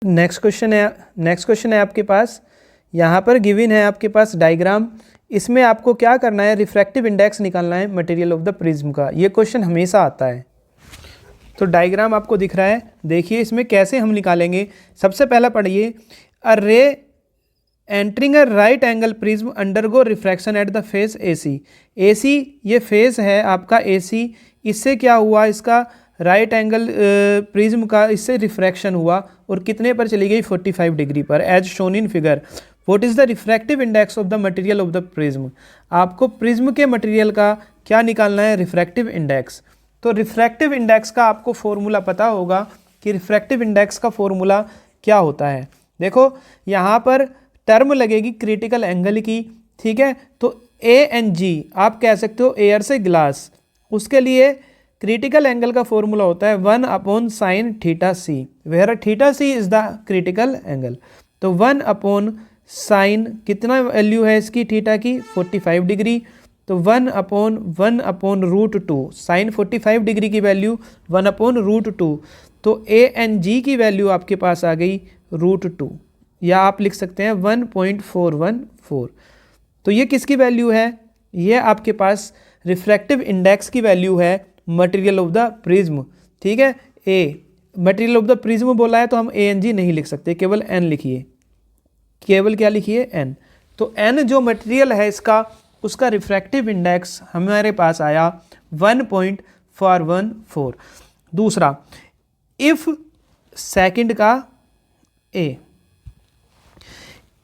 Next question है आपके पास, यहाँ पर गिवन है आपके पास डायग्राम। इसमें आपको क्या करना है, रिफ्रैक्टिव इंडेक्स निकालना है मटेरियल ऑफ द प्रिज्म का। ये क्वेश्चन हमेशा आता है। तो डायग्राम आपको दिख रहा है, देखिए इसमें कैसे हम निकालेंगे। सबसे पहला पढ़िए, अ रे entering a right angle prism undergo refraction at the face AC। AC ये फेस है आपका AC, इससे क्या हुआ, इसका राइट एंगल प्रिज्म का इससे रिफ्रैक्शन हुआ और कितने पर चली गई, 45 डिग्री पर, as shown in figure. What is the refractive index of the material of the prism. आपको प्रिज्म के मटेरियल का क्या निकालना है, रिफ्रैक्टिव इंडेक्स। तो रिफ्रैक्टिव इंडेक्स का आपको फॉर्मूला पता होगा कि रिफ्रैक्टिव इंडेक्स का फॉर्मूला क्या होता है। देखो यहाँ पर टर्म लगेगी क्रिटिकल एंगल की, ठीक है। तो ANG आप कह सकते हो एयर से ग्लास, उसके लिए क्रिटिकल एंगल का फॉर्मूला होता है 1/sin θc, where θc is the critical angle. तो 1/sin कितना वैल्यू है इसकी थीटा की, 45 डिग्री। तो 1/√2 साइन 45 डिग्री की वैल्यू 1/√2। तो ANG की वैल्यू आपके पास आ गई √2, या आप लिख सकते हैं 1.414। तो ये किसकी वैल्यू है, ये आपके पास रिफ्रैक्टिव इंडेक्स की वैल्यू है मटेरियल ऑफ द प्रिज्म, ठीक है। मटेरियल ऑफ द प्रिज्म बोला है तो हम ANG नहीं लिख सकते, केवल N लिखिए, केवल क्या लिखिए, N। तो N जो मटेरियल है इसका, उसका रिफ्रैक्टिव इंडेक्स हमारे पास आया 1.414। दूसरा, इफ सेकंड का A,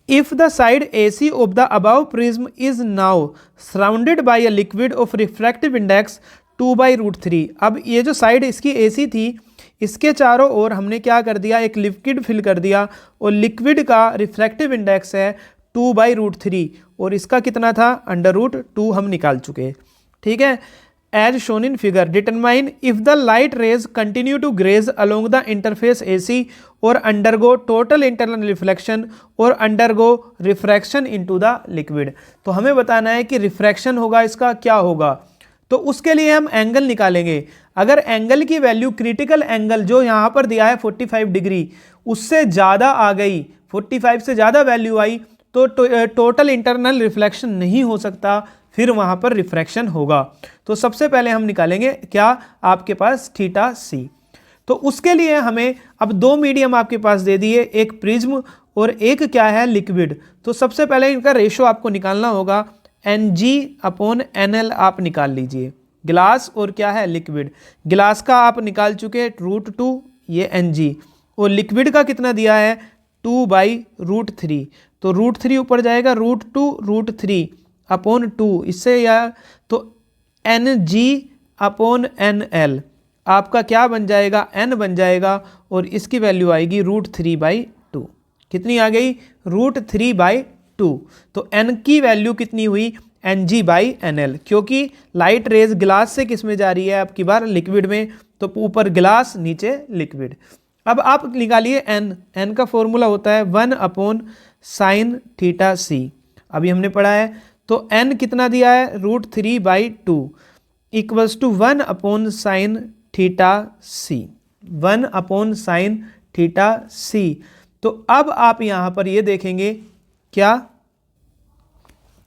if the side AC of the above prism is now surrounded by a liquid of refractive index 2/√3। अब ये जो साइड इसकी AC थी, इसके चारों ओर हमने क्या कर दिया, एक लिक्विड फिल कर दिया, और लिक्विड का रिफ्रैक्टिव इंडेक्स है 2/√3, और इसका कितना था, √2 हम निकाल चुके, ठीक है। As shown in figure, determine if the light rays continue to graze along the interface AC or undergo total internal reflection or undergo refraction into the liquid. तो हमें बताना है कि रिफ्रैक्शन होगा इसका क्या होगा, तो उसके लिए हम एंगल निकालेंगे। अगर एंगल की वैल्यू क्रिटिकल एंगल जो यहाँ पर दिया है 45 डिग्री, उससे ज़्यादा आ गई, 45 से ज़्यादा वैल्यू आई, तो टोटल इंटरनल रिफ्लेक्शन नहीं हो सकता, फिर वहाँ पर रिफ्रैक्शन होगा। तो सबसे पहले हम निकालेंगे क्या, आपके पास θc। तो उसके लिए हमें अब दो मीडियम आपके पास दे दिए, एक प्रिज्म और एक क्या है, लिक्विड। तो सबसे पहले इनका रेशो आपको निकालना होगा, NG/NL आप निकाल लीजिए। गिलास और क्या है, लिक्विड। गिलास का आप निकाल चुके √2, ये NG, और लिक्विड का कितना दिया है, 2/√3। तो √3 ऊपर जाएगा, √2√3/2, इससे या तो NG/NL आपका क्या बन जाएगा, N बन जाएगा, और इसकी वैल्यू आएगी √3/2। कितनी आ गई, √3/2। तो N की वैल्यू कितनी हुई, NG/NL, क्योंकि लाइट रेज ग्लास से किस में जा रही है, आपकी बार लिक्विड में, तो ऊपर ग्लास नीचे लिक्विड। अब आप निकालिए N का फॉर्मूला होता है 1/sin θc, अभी हमने पढ़ा है। तो N कितना दिया है, √3/2 equals to 1/sin θc, 1/sin θc। तो अब आप यहाँ पर ये देखेंगे क्या,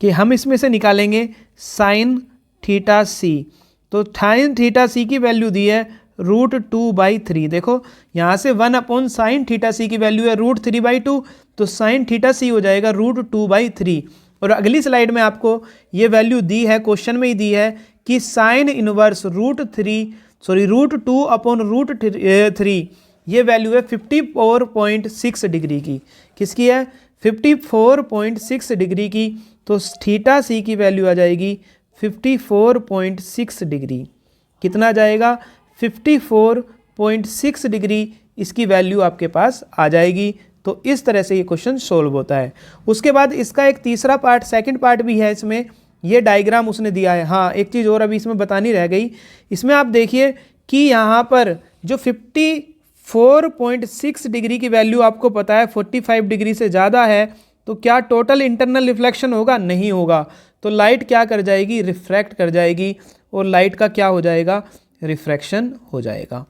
कि हम इसमें से निकालेंगे sin θc। तो sin θc की वैल्यू दी है √2/3। देखो यहाँ से 1/sin θc की वैल्यू है √3/2, तो sin θc हो जाएगा √2/3। और अगली स्लाइड में आपको ये वैल्यू दी है, क्वेश्चन में ही दी है कि sin इनवर्स √2/√3 ये वैल्यू है 54.6 डिग्री की। किसकी है, 54.6 डिग्री की। तो θc की वैल्यू आ जाएगी 54.6 डिग्री। कितना जाएगा, 54.6 डिग्री इसकी वैल्यू आपके पास आ जाएगी। तो इस तरह से ये क्वेश्चन सोल्व होता है। उसके बाद इसका एक तीसरा पार्ट, सेकंड पार्ट भी है इसमें, ये डायग्राम उसने दिया है। हाँ, एक चीज़ और अभी इसमें बतानी रह गई। इसमें आप देखिए कि यहाँ पर जो 54.6 डिग्री की वैल्यू आपको पता है 45 डिग्री से ज़्यादा है, तो क्या टोटल इंटरनल रिफ्लेक्शन होगा, नहीं होगा। तो लाइट क्या कर जाएगी, रिफ्रैक्ट कर जाएगी, और लाइट का क्या हो जाएगा, रिफ्रैक्शन हो जाएगा।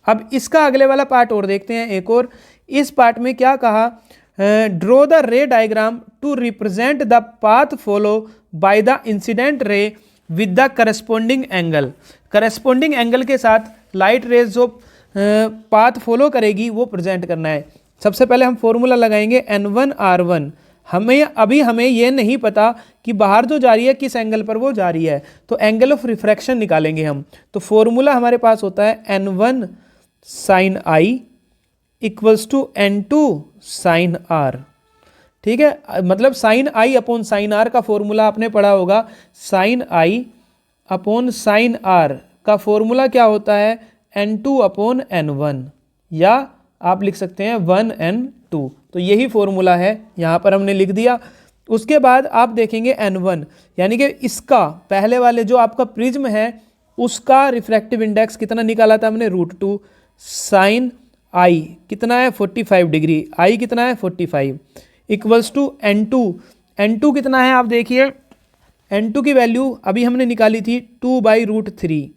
अब इसका अगले वाला पार्ट और देखते हैं एक और। इस पार्ट में क्या कहा, draw the ray diagram to represent the path follow by the incident ray with the corresponding angle. Corresponding angle के साथ लाइट रेज जो पाथ फॉलो करेगी वो प्रेजेंट करना है। सबसे पहले हम फॉर्मूला लगाएंगे N1R1। हमें ये नहीं पता कि बाहर जो जा रही है किस एंगल पर वो जा रही है, तो एंगल ऑफ रिफ्रैक्शन निकालेंगे हम। तो फॉर्मूला हमारे पास होता है N1 sine i equals to N2 sine r. ठीक है, मतलब sine i upon sine r का फॉर्मूला आपने पढ़ा होगा। Sine i upon sine r का फॉर्मूला क्या होता है, N2 अपॉन N1, या आप लिख सकते हैं 1N2। तो यही फॉर्मूला है, यहाँ पर हमने लिख दिया। उसके बाद आप देखेंगे N1, यानी कि इसका पहले वाले जो आपका प्रिज्म है उसका रिफ्रैक्टिव इंडेक्स कितना निकाला था हमने, √2 साइन आई कितना है 45 डिग्री, आई कितना है 45 इक्वल्स टू N2। N2 कितना है आप देखिए, N2 की वैल्यू अभी हमने निकाली थी 2/√3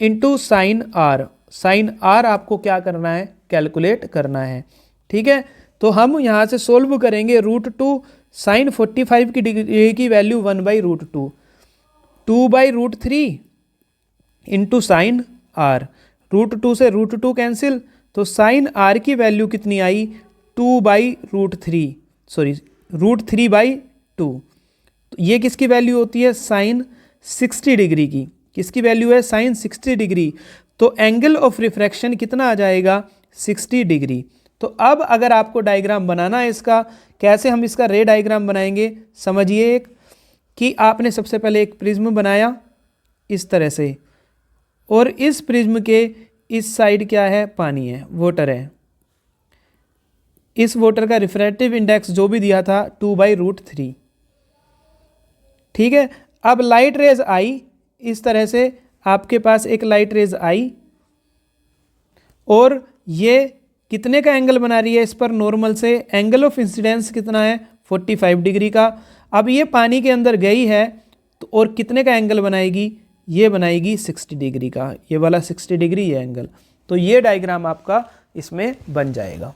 into sine r. Sine r आपको क्या करना है, कैलकुलेट करना है। ठीक है, तो हम यहाँ से सोल्व करेंगे। √2 साइन 45 की डिग्री की वैल्यू 1/√2, 2/√3 इंटू साइन आर। √2 से √2 कैंसिल, तो साइन आर की वैल्यू कितनी आई 2/√3, सॉरी √3/2। ये किसकी वैल्यू होती है, साइन 60 डिग्री की। किसकी वैल्यू है, साइन 60 डिग्री। तो एंगल ऑफ रिफ्रैक्शन कितना आ जाएगा, 60 डिग्री। तो अब अगर आपको डायग्राम बनाना है इसका, कैसे हम इसका रे डायग्राम बनाएंगे, समझिए। एक कि आपने सबसे पहले एक प्रिज्म बनाया इस तरह से, और इस प्रिज्म के इस साइड क्या है, पानी है, वाटर है। इस वाटर का रिफ्रैक्टिव इंडेक्स जो भी दिया था 2/√3। ठीक है, अब लाइट रेज आई, इस तरह से आपके पास एक लाइट रेज आई, और ये कितने का एंगल बना रही है इस पर, नॉर्मल से। एंगल ऑफ इंसिडेंस कितना है, 45 डिग्री का। अब ये पानी के अंदर गई है तो और कितने का एंगल बनाएगी, ये बनाएगी 60 डिग्री का, ये वाला 60 डिग्री ये एंगल। तो ये डायग्राम आपका इसमें बन जाएगा।